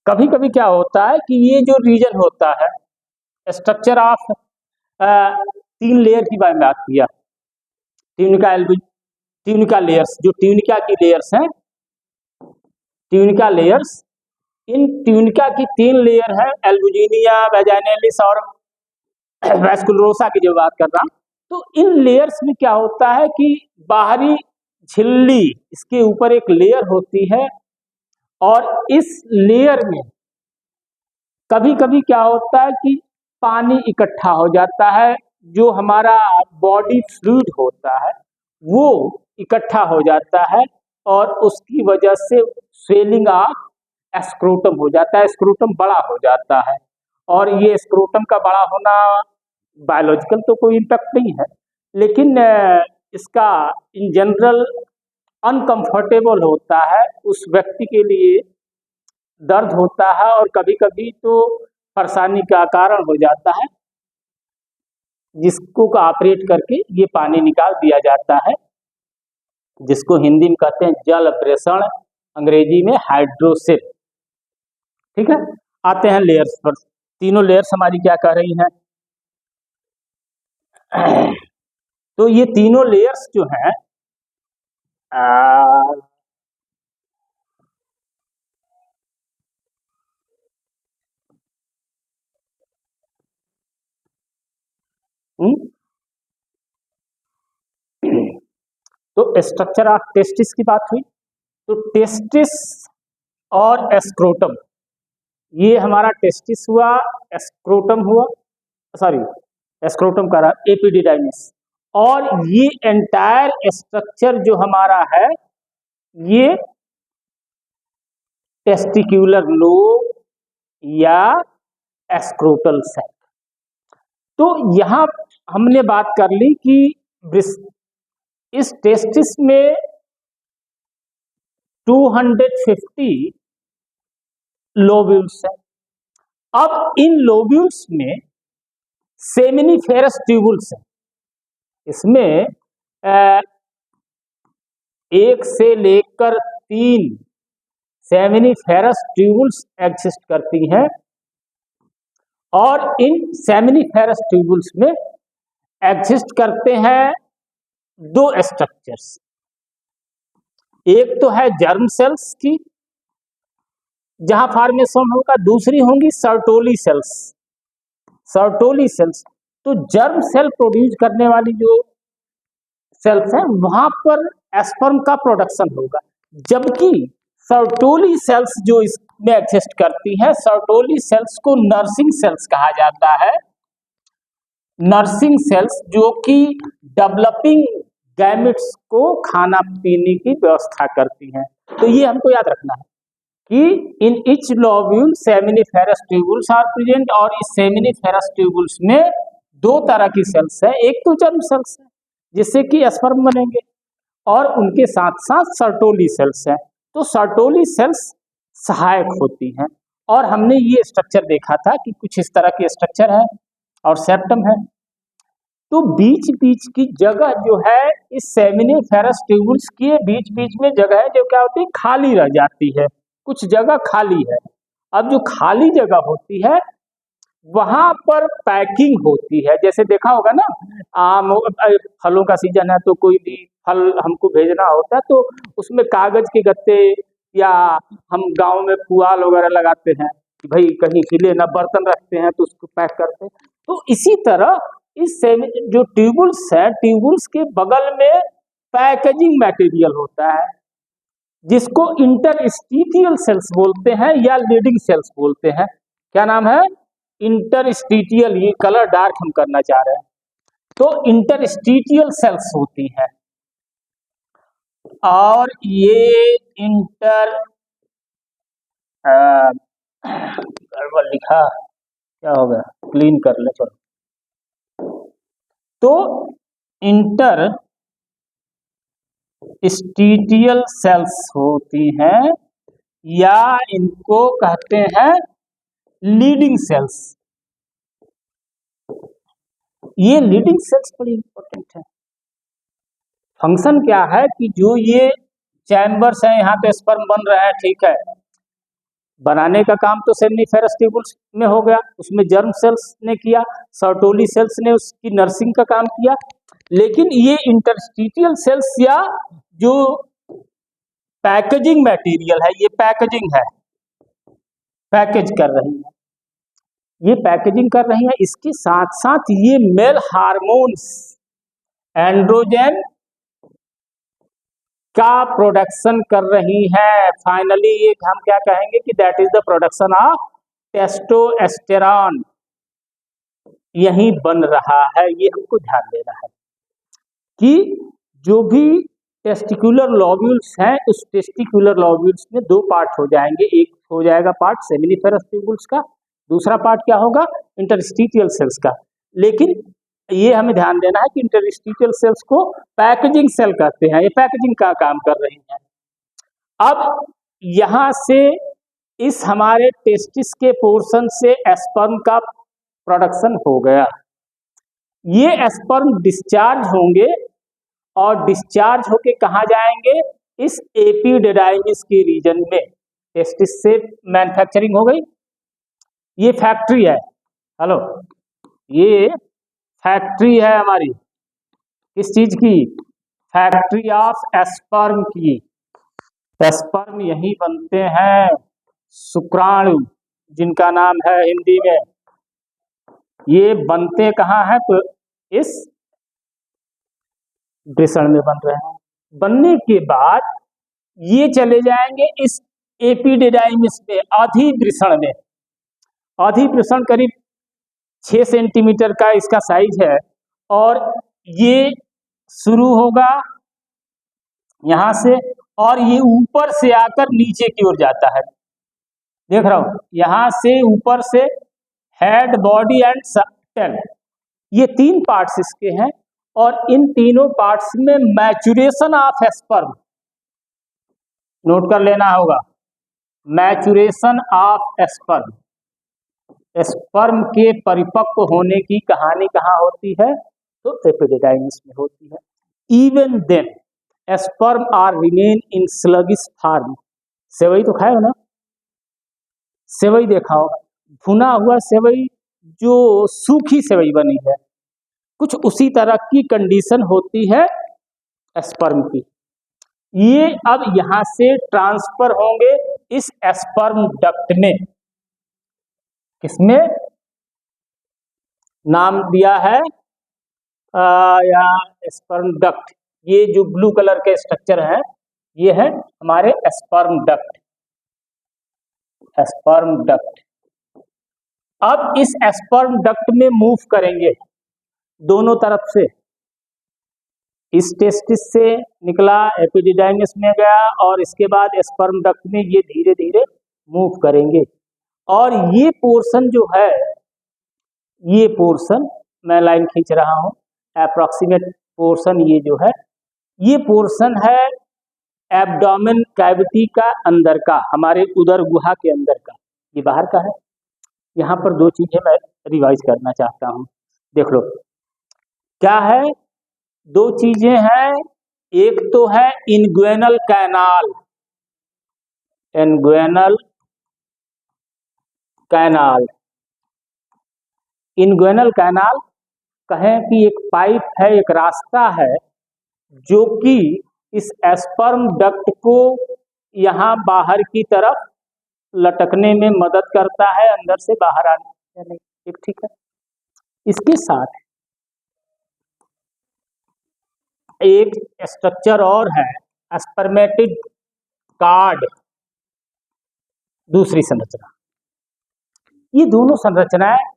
Speaker 1: कभी कभी क्या होता है कि ये जो रीजन होता है, स्ट्रक्चर ऑफ 3 लेयर की बात किया, ट्यूनिका लेयर्स, जो ट्यूनिका की लेयर्स हैं, ट्यूनिका लेयर्स, इन ट्यूनिका की 3 लेयर है, एल्बुजिनिया, वैजाइनलिस और वैस्कुलरोसा की जो बात कर रहा हूं। तो इन लेयर्स में क्या होता है कि बाहरी झिल्ली, इसके ऊपर एक लेयर होती है, और इस लेयर में कभी कभी क्या होता है कि पानी इकट्ठा हो जाता है, जो हमारा बॉडी फ्लूइड होता है वो इकट्ठा हो जाता है, और उसकी वजह से स्वेलिंग ऑफ स्क्रोटम हो जाता है, स्क्रोटम बड़ा हो जाता है। और ये स्क्रोटम का बड़ा होना बायोलॉजिकल तो कोई इम्पैक्ट नहीं है, लेकिन इसका इन जनरल अनकंफर्टेबल होता है, उस व्यक्ति के लिए दर्द होता है, और कभी कभी तो परेशानी का कारण हो जाता है, जिसको ऑपरेट करके ये पानी निकाल दिया जाता है, जिसको हिंदी में कहते हैं जल प्रेषण, अंग्रेजी में हाइड्रोसिल। ठीक है, आते हैं लेयर्स पर। तीनों लेयर्स हमारी क्या कह रही हैं? तो ये तीनों लेयर्स जो हैं, तो स्ट्रक्चर ऑफ टेस्टिस की बात हुई, तो टेस्टिस और स्क्रोटम, ये हमारा टेस्टिस हुआ, स्क्रोटम हुआ, सॉरी स्क्रोटम का रहा एपिडिडाइमिस, और ये एंटायर स्ट्रक्चर जो हमारा है ये टेस्टिक्यूलर लोब या स्क्रोटल सेक। तो यहां हमने बात कर ली कि इस टेस्टिस में 250 लोब्यूल्स हैं। अब इन लोब्यूल्स में सेमिनिफेरस ट्यूबुल्स हैं, इसमें 1 से लेकर 3 सेमिनिफेरस ट्यूबुल्स एग्जिस्ट करती हैं, और इन सेमिनिफेरस ट्यूबुल्स में एग्जिस्ट करते हैं 2 स्ट्रक्चर्स। एक तो है जर्म सेल्स की, जहां फॉर्मेशन होगा, दूसरी होंगी सर्टोली सेल्स। सर्टोली सेल्स, तो जर्म सेल प्रोड्यूस करने वाली जो सेल्स हैं वहां पर स्पर्म का प्रोडक्शन होगा, जबकि सर्टोली सेल्स जो इसमें एग्जिस्ट करती है, सर्टोली सेल्स को नर्सिंग सेल्स कहा जाता है। नर्सिंग सेल्स जो कि डेवलपिंग गैमेट्स को खाना पीने की व्यवस्था करती हैं। तो ये हमको याद रखना है कि in each lobule seminiferous tubules are present, और इस सेमिनिफेरस ट्यूबुल्स में 2 तरह की सेल्स है, एक तो जर्म सेल्स है जिससे कि स्पर्म बनेंगे, और उनके साथ साथ सर्टोली सेल्स है। तो सर्टोली सेल्स सहायक होती हैं, और हमने ये स्ट्रक्चर देखा था कि कुछ इस तरह के स्ट्रक्चर है और सेप्टम है। तो बीच बीच की जगह जो है इस सेमिनिफेरस ट्यूबुल्स के बीच बीच में जगह है जो क्या होती है, खाली रह जाती है, कुछ जगह खाली है। अब जो खाली जगह होती है वहां पर पैकिंग होती है, जैसे देखा होगा ना, आम फलों का सीजन है तो कोई भी फल हमको भेजना होता है तो उसमें कागज के गत्ते, या हम गांव में पुआल वगैरह लगाते हैं कि भाई कहीं हिले ना, बर्तन रखते हैं तो उसको पैक करते हैं। तो इसी तरह इस जो ट्यूबुल्स है, ट्यूबुल्स के बगल में पैकेजिंग मटेरियल होता है, जिसको इंटरस्टिशियल सेल्स बोलते हैं या लीडिंग सेल्स बोलते हैं। क्या नाम है? इंटरस्टिशियल। ये कलर डार्क हम करना चाह रहे हैं। तो इंटरस्टिशियल सेल्स होती है, और ये गड़बड़ लिखा, क्या हो गया, क्लीन कर ले चलो। तो इंटरस्टिशियल सेल्स होती हैं, या इनको कहते हैं लीडिंग सेल्स। ये लीडिंग सेल्स बड़ी इंपॉर्टेंट है। फंक्शन क्या है कि जो ये चैम्बर्स हैं, यहाँ पे स्पर्म बन रहे हैं, ठीक है। बनाने का काम तो सेमिनिफेरस ट्यूबुल्स में हो गया, उसमें जर्म सेल्स ने किया, सर्टोली सेल्स ने उसकी नर्सिंग का काम किया। लेकिन ये इंटरस्टिशियल सेल्स या जो पैकेजिंग मटेरियल है, ये पैकेजिंग है, पैकेज कर रही है, ये पैकेजिंग कर रही है। इसके साथ साथ ये मेल हार्मोन्स एंड्रोजन का प्रोडक्शन कर रही है। फाइनली ये हम क्या कहेंगे कि that is the production of testosterone, यही बन रहा है। ये हमको ध्यान देना है कि जो भी टेस्टिकुलर लॉब्यूल्स हैं, उस टेस्टिकुलर लॉब्यूल्स में दो पार्ट हो जाएंगे। एक हो जाएगा पार्ट सेमिनिफेरस ट्यूबुल्स का, दूसरा पार्ट क्या होगा, इंटरस्टिशियल सेल्स का। लेकिन ये हमें ध्यान देना है कि इंटरस्टिशियल सेल्स को पैकेजिंग सेल कहते हैं, ये पैकेजिंग का काम कर रही हैं। अब यहाँ से इस हमारे टेस्टिस के पोर्शन से स्पर्म का प्रोडक्शन हो गया। ये स्पर्म डिस्चार्ज होंगे और डिस्चार्ज होके कहाँ जाएंगे, इस एपिडिडाइमिस के रीजन में। टेस्टिस से मैन्युफैक्चरिंग हो गई, ये फैक्ट्री है, हेलो, ये फैक्ट्री है हमारी, किस चीज की, फैक्ट्री ऑफ स्पर्म की। स्पर्म यही बनते हैं, शुक्राणु जिनका नाम है हिंदी में, ये बनते कहाँ हैं, तो इस वृषण में बन रहे हैं। बनने के बाद ये चले जाएंगे इस एपिडिडाइमिस में, अधिवृषण में। अधिवृषण करीब 6 सेंटीमीटर का इसका साइज है, और ये शुरू होगा यहां से, और ये ऊपर से आकर नीचे की ओर जाता है। देख रहा हूं, यहां से ऊपर से हेड, बॉडी एंड टेल, ये 3 पार्ट्स इसके हैं। और इन तीनों पार्ट्स में मैचुरेशन ऑफ स्पर्म, नोट कर लेना होगा, मैचुरेशन ऑफ स्पर्म, स्पर्म के परिपक्व होने की कहानी कहाँ होती है, तो एपिडिडाइमिस में होती है। Even then sperm are remain in sluggish form. सेवई तो खाए हो ना, सेवई देखा होगा, भुना हुआ सेवई, जो सूखी सेवई बनी है, कुछ उसी तरह की कंडीशन होती है स्पर्म की। ये अब यहां से ट्रांसफर होंगे इस स्पर्म डक्ट में, किसमें नाम दिया है या स्पर्म डक्ट, ये जो ब्लू कलर के स्ट्रक्चर है, ये है हमारे स्पर्म डक्ट, स्पर्म डक्ट। अब इस स्पर्म डक्ट में मूव करेंगे दोनों तरफ से, इस टेस्टिस से निकला, एपिडिडाइमिस में गया, और इसके बाद स्पर्म डक्ट में ये धीरे धीरे मूव करेंगे। और ये पोर्शन जो है, ये पोर्शन मैं लाइन खींच रहा हूं, अप्रॉक्सीमेट पोर्शन ये जो है, ये पोर्शन है एब्डोमेन कैविटी का अंदर का, हमारे उदर गुहा के अंदर का, ये बाहर का है। यहाँ पर 2 चीजें मैं रिवाइज करना चाहता हूँ, देख लो क्या है। 2 चीजें हैं, एक तो है इनग्वेनल कैनाल, इनग्वेनल कैनाल, इनग्वेनल कैनाल कहें कि एक पाइप है, एक रास्ता है, जो कि इस स्पर्म डक्ट को यहाँ बाहर की तरफ लटकने में मदद करता है, अंदर से बाहर आने में, ठीक है। इसके साथ एक स्ट्रक्चर और है, स्पर्मेटिड कार्ड, दूसरी संरचना। ये दोनों संरचनाएं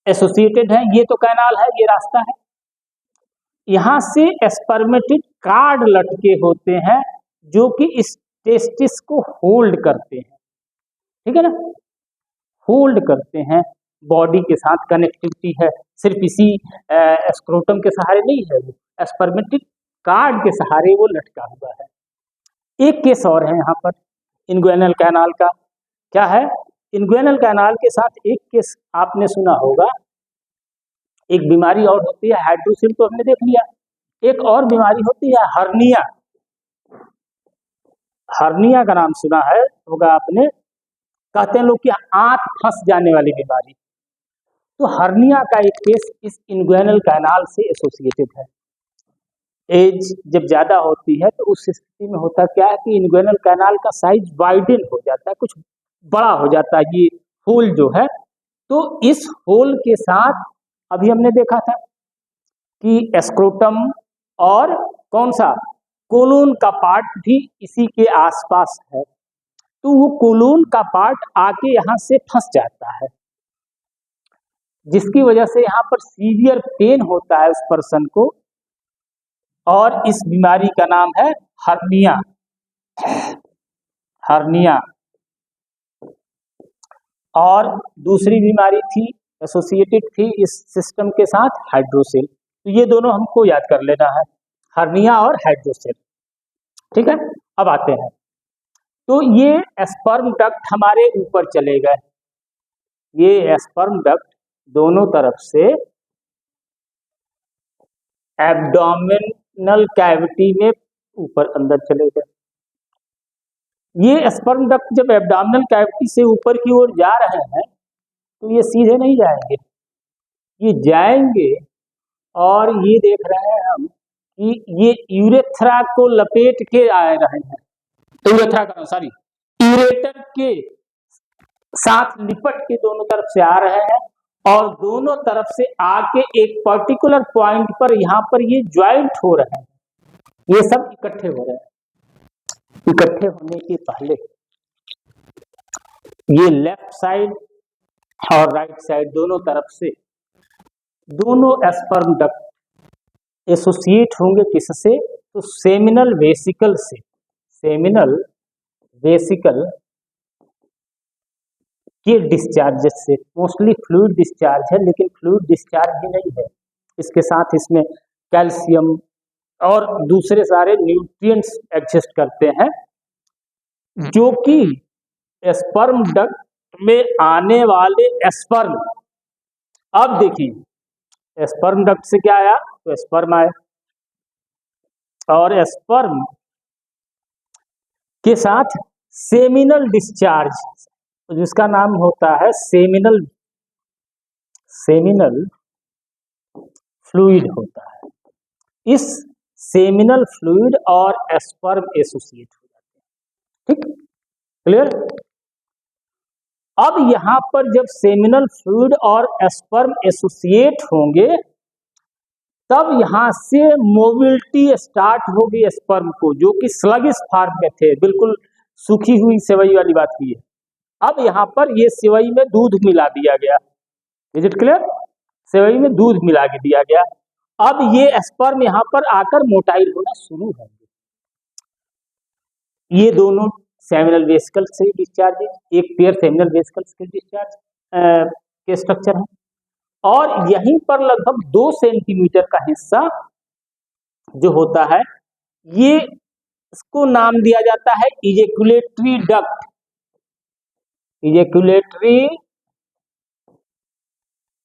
Speaker 1: एसोसिएटेड हैं, ये तो कैनाल है, ये रास्ता है। यहां से स्पर्मेटिड कार्ड लटके होते हैं, जो कि इस टेस्टिस को होल्ड करते हैं, ठीक है ना, होल्ड करते हैं, बॉडी के साथ कनेक्टिविटी है, सिर्फ इसी स्क्रोटम के सहारे नहीं है, वो स्पर्मेटिड कार्ड के सहारे वो लटका हुआ है। एक केस और है यहाँ पर इनग्वेनल कैनाल का, क्या है, इनग्वेनल कैनाल के साथ एक केस आपने सुना होगा, एक बीमारी और होती है हाइड्रोसिल, तो हमने देख लिया। एक और बीमारी होती है हर्निया, हर्निया का नाम सुना है होगा आपने। कहते हैं लोग कि आंत फंस जाने वाली बीमारी। तो हर्निया का एक केस इस इंग्ुइनल कैनाल से एसोसिएटेड है। एज जब ज्यादा होती है तो उस स्थिति में होता क्या है कि इंग्ुइनल कैनाल का साइज वाइडन हो जाता है, कुछ बड़ा हो जाता है ये होल जो है। तो इस होल के साथ अभी हमने देखा था कि एस्क्रोटम और कौन सा कोलोन का पार्ट भी इसी के आसपास है। तो वो कोलोन का पार्ट आके यहाँ से फंस जाता है, जिसकी वजह से यहाँ पर सीवियर पेन होता है उस पर्सन को, और इस बीमारी का नाम है हर्निया। हर्निया। और दूसरी बीमारी थी एसोसिएटेड थी इस सिस्टम के साथ, हाइड्रोसेल। तो ये दोनों हमको याद कर लेना है, हर्निया और हाइड्रोसेल। ठीक है, अब आते हैं। तो ये स्पर्म डक्ट हमारे ऊपर चले गए। ये स्पर्म डक्ट दोनों तरफ से एब्डोमिनल कैविटी में ऊपर अंदर चले गए। ये स्पर्म डक्ट जब एब्डोमिनल कैविटी से ऊपर की ओर जा रहे हैं तो ये सीधे नहीं जाएंगे, ये जाएंगे और ये देख रहे हैं हम कि ये यूरेथ्रा को लपेट के आ रहे हैं। यूरेथ्रा का सॉरी यूरेटर के साथ लिपट के दोनों तरफ से आ रहे हैं, और दोनों तरफ से आके एक पर्टिकुलर पॉइंट पर यहाँ पर ये ज्वाइंट हो रहे हैं। ये सब इकट्ठे हो रहे हैं। इकट्ठे होने के पहले ये लेफ्ट साइड और राइट साइड दोनों तरफ से दोनों स्पर्म डक्ट एसोसिएट होंगे किससे? तो सेमिनल वेसिकल से। सेमिनल वेसिकल के डिस्चार्जेस से। मोस्टली फ्लूइड डिस्चार्ज है, लेकिन फ्लूइड डिस्चार्ज ही नहीं है, इसके साथ इसमें कैल्शियम और दूसरे सारे न्यूट्रिएंट्स एग्जिस्ट करते हैं, जो कि स्पर्म डक्ट में आने वाले स्पर्म। अब देखिए स्पर्म डक्ट से क्या आया? तो स्पर्म आया, और स्पर्म के साथ सेमिनल डिस्चार्ज, जिसका नाम होता है सेमिनल फ्लूइड होता है। इस सेमिनल फ्लूइड और स्पर्म एसोसिएट हो जाते हैं। ठीक, क्लियर? अब यहां पर जब सेमिनल फ्लूइड और स्पर्म एसोसिएट होंगे तब यहां से मोबिलिटी स्टार्ट होगी स्पर्म को, जो कि स्लगिश फॉर्म में थे, बिल्कुल सूखी हुई सेवई वाली बात की है। अब यहाँ पर ये सेवई में दूध मिला दिया गया। Is it clear? सेवई में दूध मिला के दिया गया। अब ये स्पर्म यहाँ पर आकर मोटाइल होना शुरू होंगे। ये दोनों सेमिनल वेसिकल से डिस्चार्ज है, एक पेयर सेमिनल वेसिकल के डिस्चार्ज के स्ट्रक्चर है, और यहीं पर लगभग 2 सेंटीमीटर का हिस्सा जो होता है, ये इसको नाम दिया जाता है इजेकुलेटरी डक्ट। इजेकुलेटरी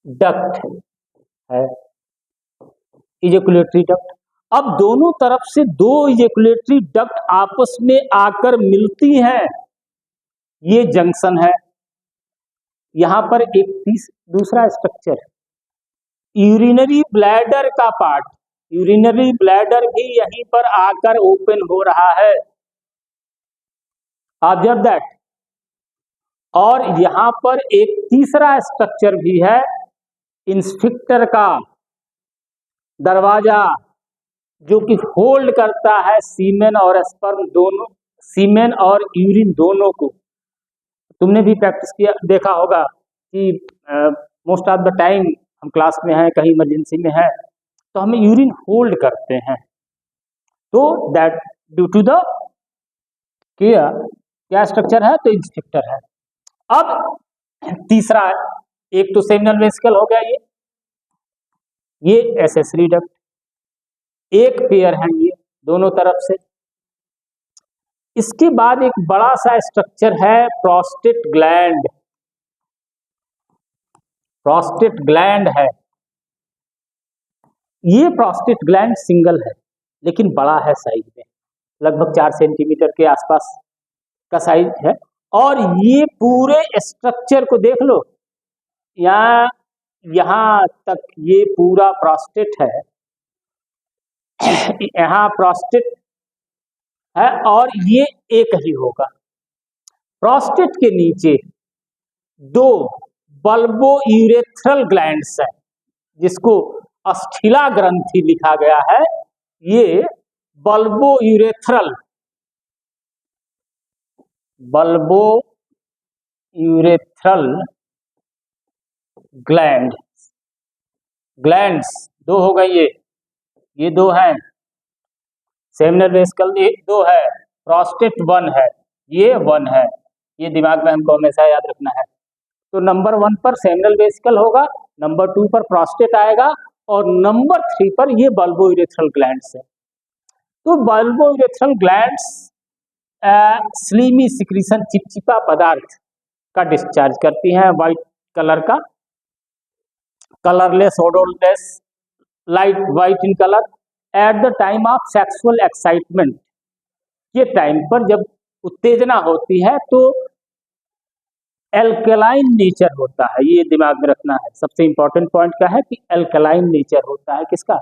Speaker 1: डक्ट है, इजेकुलेटरी डक्ट। अब दोनों तरफ से 2 इजेकुलेटरी डक्ट आपस में आकर मिलती हैं, ये जंक्शन है। यहां पर एक दूसरा स्ट्रक्चर है, यूरिनरी ब्लैडर का पार्ट। यूरिनरी ब्लैडर भी यहीं पर आकर ओपन हो रहा है, ऑब्जर्व दैट। और यहां पर एक तीसरा स्ट्रक्चर भी है, इंस्फिक्टर का दरवाजा, जो कि होल्ड करता है सीमेन और स्पर्म दोनों, सीमेन और यूरिन दोनों को। तुमने भी प्रैक्टिस किया, देखा होगा कि मोस्ट ऑफ द टाइम हम क्लास में हैं, कहीं इमरजेंसी में है, तो हमें यूरिन होल्ड करते हैं। तो दैट ड्यू टू द क्या स्ट्रक्चर है? तो इंस्फिक्टर है। अब तीसरा है, एक तो सेमिनल वेसिकल हो गया, ये एसेसरी डक्ट, एक पेयर है ये दोनों तरफ से। इसके बाद एक बड़ा सा स्ट्रक्चर है प्रोस्टेट ग्लैंड। प्रोस्टेट ग्लैंड है, ये प्रोस्टेट ग्लैंड सिंगल है लेकिन बड़ा है साइज में। लगभग 4 सेंटीमीटर के आसपास का साइज है। और ये पूरे स्ट्रक्चर को देख लो, यहाँ तक ये पूरा प्रोस्टेट है, यहाँ प्रोस्टेट है और ये एक ही होगा। प्रोस्टेट के नीचे 2 बल्बोयूरेथ्रल ग्लैंड्स है, जिसको अस्थिला ग्रंथि लिखा गया है। ये बल्बोयूरेथ्रल ग्लैंड्स 2 हो गई, ये 2 हैं। सेमिनल वेसिकल 2 है, प्रोस्टेट 1 है, ये 1 है। ये दिमाग में हमको हमेशा याद रखना है। तो नंबर 1 पर सेमिनल वेसिकल होगा, नंबर 2 पर प्रोस्टेट आएगा और नंबर 3 पर ये बल्बोयूरेथ्रल ग्लैंड्स है। तो बल्बोयूरेथ्रल ग्लैंड्स स्लीमी सिक्रीशन, चिपचिपा पदार्थ का डिस्चार्ज करती हैं, वाइट कलर का, colourless, odourless, light white in colour, at the time of sexual excitement. ये टाइम पर जब उत्तेजना होती है तो एल्कलाइन नेचर होता है, ये दिमाग में रखना है। सबसे इंपॉर्टेंट पॉइंट क्या है कि एल्कलाइन नेचर होता है किसका,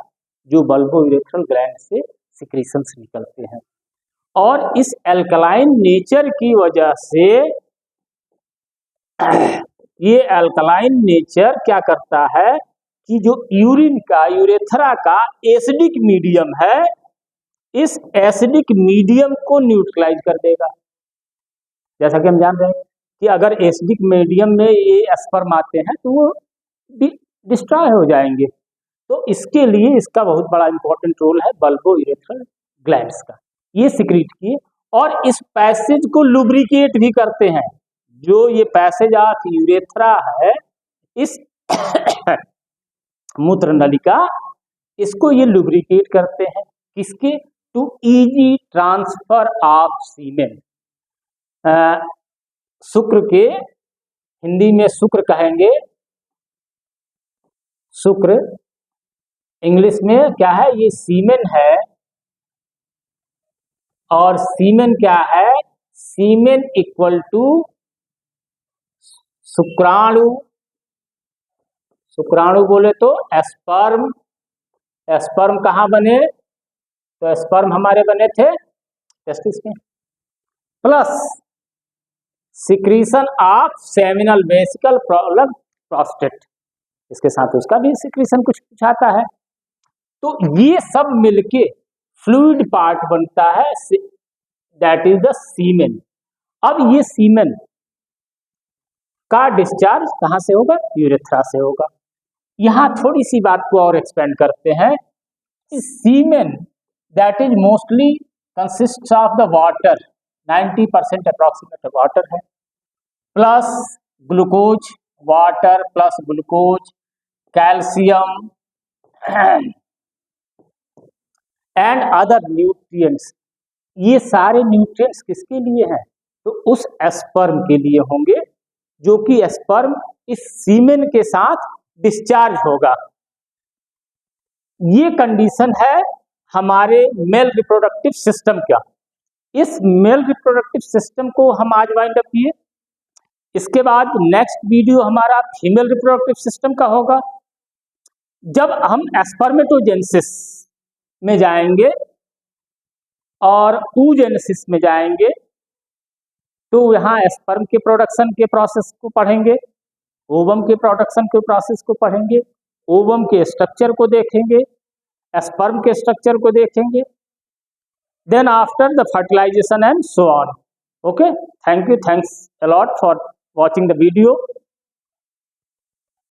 Speaker 1: जो बल्बोयूरेथ्रल ग्लैंड से सिक्रीशंस निकलते हैं। और इस एल्कलाइन नेचर की वजह से ये एल्कलाइन नेचर क्या करता है कि जो यूरिन का, यूरेथ्रा का एसिडिक मीडियम है, इस एसिडिक मीडियम को न्यूट्रलाइज कर देगा। जैसा कि हम जान रहे हैं कि अगर एसिडिक मीडियम में ये स्पर्म आते हैं तो वो डिस्ट्रॉय हो जाएंगे। तो इसके लिए इसका बहुत बड़ा इंपॉर्टेंट रोल है बल्बोयूरेथ्रल ग्लैंड्स का। ये सिक्रीट किए और इस पैसेज को लुब्रिकेट भी करते हैं। जो ये पैसेज ऑफ यूरेथ्रा है, इस मूत्र नलिका, इसको ये लुब्रिकेट करते हैं किसके, टू इजी ट्रांसफर ऑफ सीमेन। शुक्र के, हिंदी में शुक्र कहेंगे, शुक्र, इंग्लिश में क्या है, ये सीमेन है। और सीमेन क्या है, सीमेन इक्वल टू शुक्राणु, शुक्राणु बोले तो स्पर्म। स्पर्म कहाँ बने, तो स्पर्म हमारे बने थे टेस्टिस में, plus secretion of seminal vesicle prostate, इसके साथ उसका भी सिक्रीशन कुछ आता है। तो ये सब मिलके फ्लूइड पार्ट बनता है, दैट इज द सीमेन। अब ये सीमेन का डिस्चार्ज कहाँ से होगा, यूरेथ्रा से होगा। यहाँ थोड़ी सी बात को और एक्सपेंड करते हैं। Semen that is mostly consist of the water, 90% approximate water है, plus glucose, water plus glucose, calcium and other nutrients. ये सारे न्यूट्रिएंट्स किसके लिए हैं, तो उस स्पर्म के लिए होंगे, जो कि स्पर्म इस सीमेन के साथ डिस्चार्ज होगा। ये कंडीशन है हमारे मेल रिप्रोडक्टिव सिस्टम का। इस मेल रिप्रोडक्टिव सिस्टम को हम आज वाइंड अप किए। इसके बाद नेक्स्ट वीडियो हमारा फीमेल रिप्रोडक्टिव सिस्टम का होगा, जब हम स्पर्मेटोजेनेसिस में जाएंगे और oogenesis में जाएंगे, तो यहाँ स्पर्म के प्रोडक्शन के प्रोसेस को पढ़ेंगे, ओवम के प्रोडक्शन के प्रोसेस को पढ़ेंगे, ओवम के स्ट्रक्चर को देखेंगे, स्पर्म के स्ट्रक्चर को देखेंगे, then after the fertilization and so on. Okay, thank you, thanks a lot for watching the video.